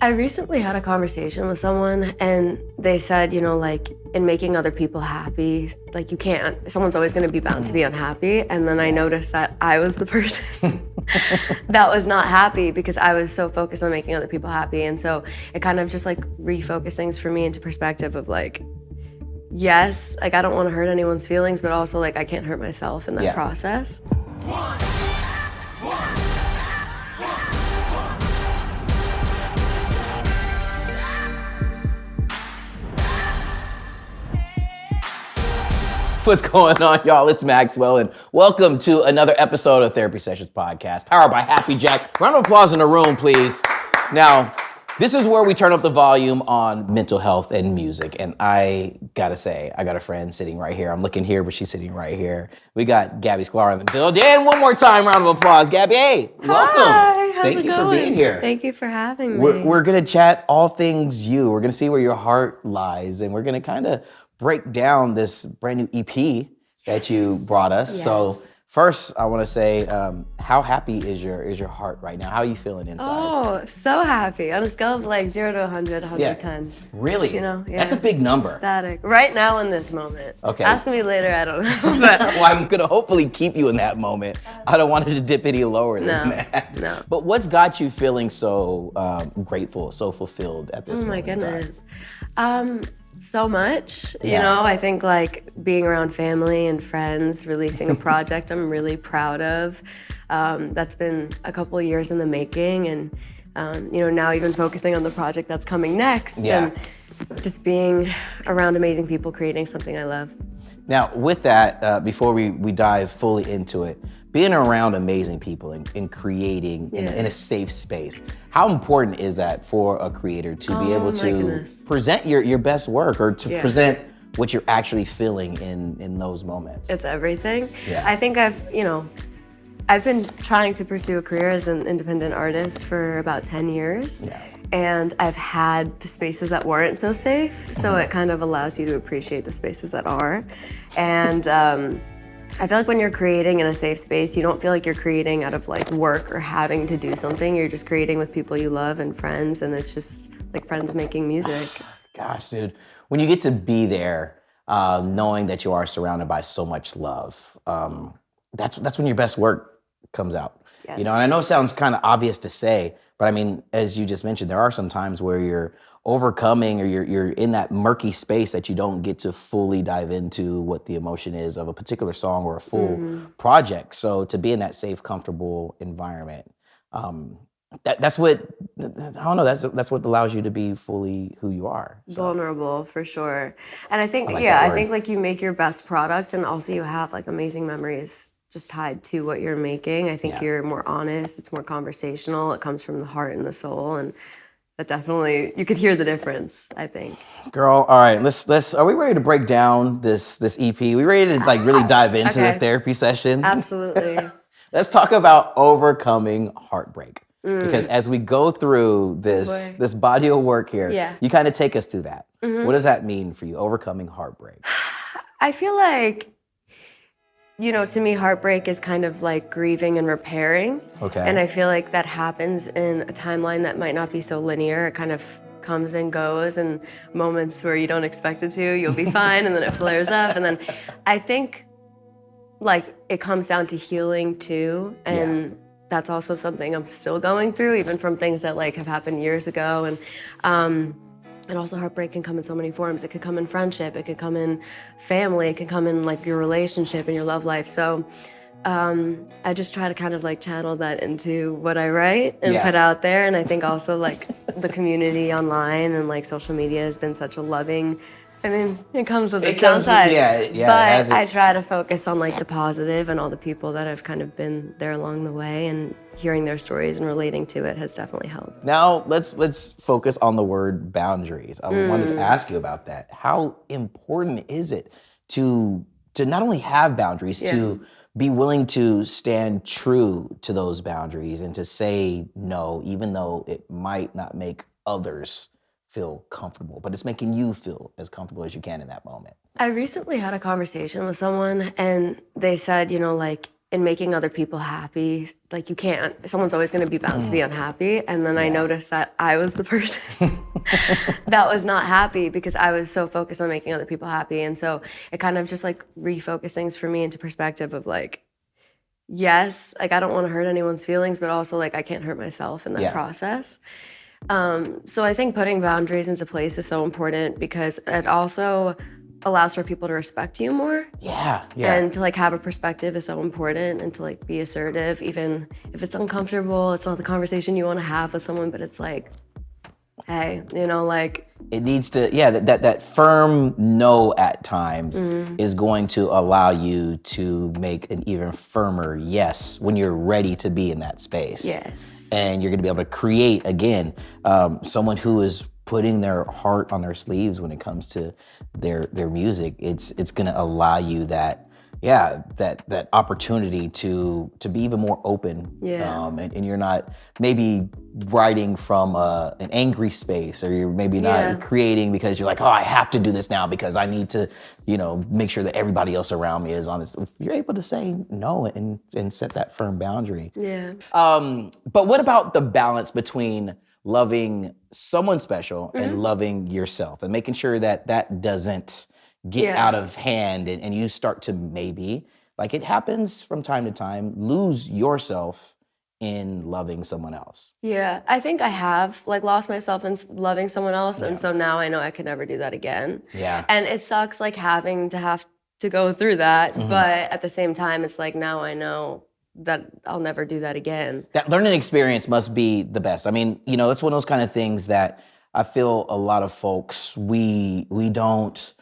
I recently had a conversation with someone and they said, like in making other people happy, like you can't. Someone's always going to be bound to be unhappy. And then I noticed that I was the person that was not happy because I was so focused on making other people happy. And so it kind of just like refocused things for me into perspective of like, yes, like I don't want to hurt anyone's feelings, but also like I can't hurt myself in that process. What's going on, y'all? It's Maxwell, and welcome to another episode of Therapy Sessions Podcast, powered by Happy Jack. Round of applause in the room, please. Now, this is where we turn up the volume on mental health and music, and I gotta say, I got a friend sitting right here. I'm looking here, but she's sitting right here. We got Gabi Sklar in the building. And one more time, round of applause. Gabi, hey, welcome. Hi, how's Thank it you going? for being here. Thank you for having me. We're gonna chat all things you. We're gonna see where your heart lies, and we're gonna kind of break down this brand new EP that you brought us. Yes. So first, I want to say, how happy is your heart right now? How are you feeling inside? Oh, so happy. On a scale of like 0 to 100, 110. Really? Yeah. That's a big number. Ecstatic. Right now in this moment. Okay. Ask me later, I don't know. But Well, I'm gonna hopefully keep you in that moment. I don't want it to dip any lower than that. No. But what's got you feeling so grateful, so fulfilled at this moment? Oh my goodness. So much, Yeah. I think like being around family and friends, releasing a project I'm really proud of. That's been a couple of years in the making and, now even focusing on the project that's coming next and just being around amazing people creating something I love. Now, with that, before we dive fully into it, being around amazing people and creating in a safe space, how important is that for a creator to be able to present your best work or to present what you're actually feeling in those moments? It's everything. Yeah. I think I've been trying to pursue a career as an independent artist for about 10 years. Yeah. And I've had the spaces that weren't so safe, so it kind of allows you to appreciate the spaces that are. And I feel like when you're creating in a safe space, you don't feel like you're creating out of like work or having to do something. You're just creating with people you love and friends, and it's just like friends making music. Gosh, dude, when you get to be there, knowing that you are surrounded by so much love, that's when your best work comes out. Yes. And I know it sounds kind of obvious to say, but I mean, as you just mentioned, there are some times where you're overcoming or you're in that murky space that you don't get to fully dive into what the emotion is of a particular song or a full project. So to be in that safe, comfortable environment, that's what, I don't know, that's what allows you to be fully who you are. So. Vulnerable, for sure. And I think, I I think like you make your best product and also you have like amazing memories just tied to what you're making. I think you're more honest, it's more conversational, it comes from the heart and the soul, and that definitely, you could hear the difference, I think. Girl, all right, let's are we ready to break down this EP? We ready to like really dive into the therapy session? Absolutely. Let's talk about overcoming heartbreak. Because as we go through this body of work here, you kind of take us through that. What does that mean for you, overcoming heartbreak? I feel like, to me, heartbreak is kind of like grieving and repairing. Okay. And I feel like that happens in a timeline that might not be so linear. It kind of comes and goes, and moments where you don't expect it to, you'll be fine, and then it flares up. And then I think like it comes down to healing too. And that's also something I'm still going through, even from things that like have happened years ago. And also heartbreak can come in so many forms. It could come in friendship, it could come in family, it could come in like your relationship and your love life. So I just try to kind of like channel that into what I write and put out there. And I think also like the community online and like social media has been such a loving, it comes with its own side. But I try to focus on like the positive and all the people that have kind of been there along the way, and hearing their stories and relating to it has definitely helped. Now let's focus on the word boundaries. I wanted to ask you about that. How important is it to not only have boundaries, to be willing to stand true to those boundaries and to say no, even though it might not make others feel comfortable, but it's making you feel as comfortable as you can in that moment? I recently had a conversation with someone and they said, like in making other people happy, like you can't. Someone's always going to be bound to be unhappy. And then I noticed that I was the person that was not happy because I was so focused on making other people happy. And so it kind of just like refocused things for me into perspective of like, yes, like I don't want to hurt anyone's feelings, but also like I can't hurt myself in that process. So I think putting boundaries into place is so important because it also allows for people to respect you more. Yeah. And to like have a perspective is so important, and to like be assertive, even if it's uncomfortable, it's not the conversation you want to have with someone, but it's like, hey, you know, like. It needs to, that firm no at times is going to allow you to make an even firmer yes when you're ready to be in that space. Yes. And you're gonna be able to create, again, someone who is putting their heart on their sleeves when it comes to their music. It's gonna allow you that opportunity to be even more open. And you're not maybe writing from an angry space, or you're maybe not creating because you're like, oh, I have to do this now because I need to, make sure that everybody else around me is on this. If you're able to say no and set that firm boundary. Yeah. But what about the balance between loving someone special and loving yourself, and making sure that doesn't get out of hand and you start to maybe, like it happens from time to time, lose yourself in loving someone else? Yeah, I think I have like lost myself in loving someone else, and so now I know I could never do that again. Yeah. And it sucks like having to have to go through that, but at the same time, it's like now I know that I'll never do that again. That learning experience must be the best. I mean, it's one of those kind of things that I feel a lot of folks, we don't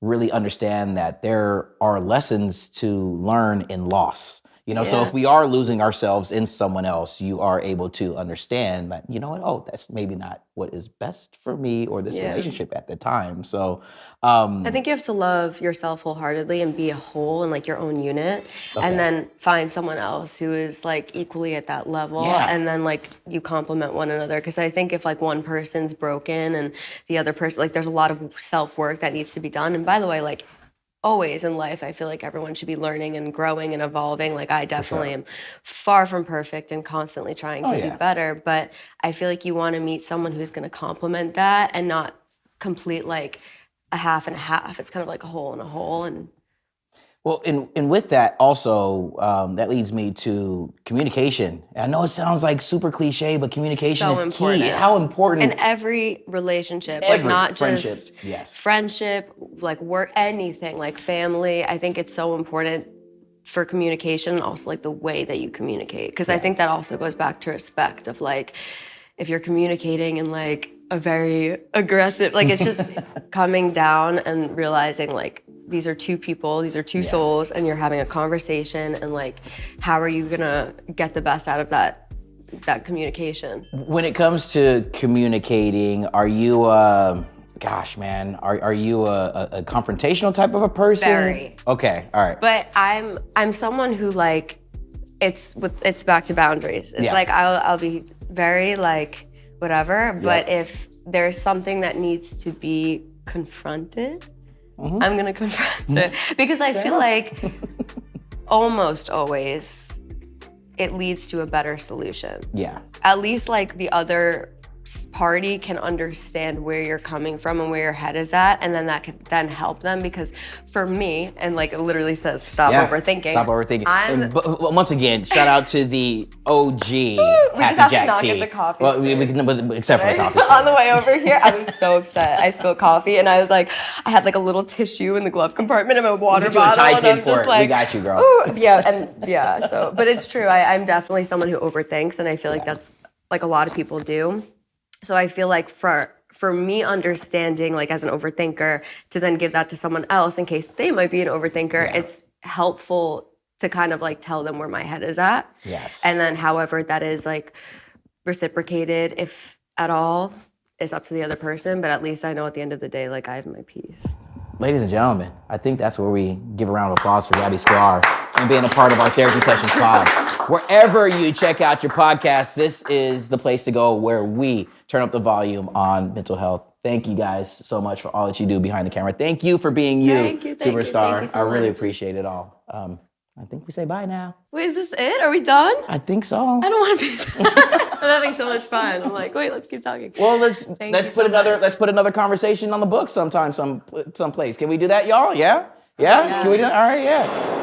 really understand that there are lessons to learn in loss. So if we are losing ourselves in someone else, you are able to understand that, you know what, oh, that's maybe not what is best for me or this relationship at the time. So I think you have to love yourself wholeheartedly and be a whole and like your own unit, and then find someone else who is like equally at that level, and then like you complement one another. Because I think if like one person's broken and the other person, like there's a lot of self-work that needs to be done. And by the way, like always in life, I feel like everyone should be learning and growing and evolving. Like I definitely am far from perfect and constantly trying to be better. But I feel like you want to meet someone who's going to complement that and not complete like a half and a half. It's kind of like a whole and a whole. And well, and with that also, that leads me to communication. I know it sounds like super cliche, but communication is important. Key. How important? In every relationship, like not just friendship, like work, anything, like family. I think it's so important for communication, and also like the way that you communicate. Because I think that also goes back to respect of like, if you're communicating in like a very aggressive, like it's just coming down and realizing like, these are two people, these are two souls, and you're having a conversation, and like, how are you gonna get the best out of that communication? When it comes to communicating, are you, gosh, man, are you a confrontational type of a person? Very. Okay, all right. But I'm someone who like, it's back to boundaries. It's like I'll be very like whatever, but if there's something that needs to be confronted, I'm gonna confront it, because I feel like almost always it leads to a better solution. Yeah. At least like the other party can understand where you're coming from and where your head is at, and then that could then help them. Because for me, and like it literally says stop overthinking. Stop overthinking. But once again, shout out to the OG we Happy just have Jack to not tea. get the coffee. Well, except for the coffee. On the way over here, I was so upset. I spilled coffee, and I was like, I had like a little tissue in the glove compartment and my water bottle, and I'm for just it. like, we got you, girl. So, but it's true. I'm definitely someone who overthinks, and I feel like that's like a lot of people do. So I feel like for me understanding, like as an overthinker, to then give that to someone else in case they might be an overthinker, it's helpful to kind of like tell them where my head is at. Yes. And then however that is like reciprocated, if at all, is up to the other person. But at least I know at the end of the day, like I have my piece. Ladies and gentlemen, I think that's where we give a round of applause for Gabi Sklar and being a part of our Therapy Sessions pod. Wherever you check out your podcast, this is the place to go where we turn up the volume on mental health. Thank you guys so much for all that you do behind the camera. Thank you for being you, Thank you, superstar. Thank you so I really much. appreciate it all. I think we say bye now. Wait, is this it? Are we done? I think so. I don't want to be. I'm having so much fun. I'm like, wait, let's keep talking. Well, let's Thank you so let's put another conversation on the book sometime, someplace. Can we do that, y'all? Yeah? Yeah? Can we do that? All right, yeah.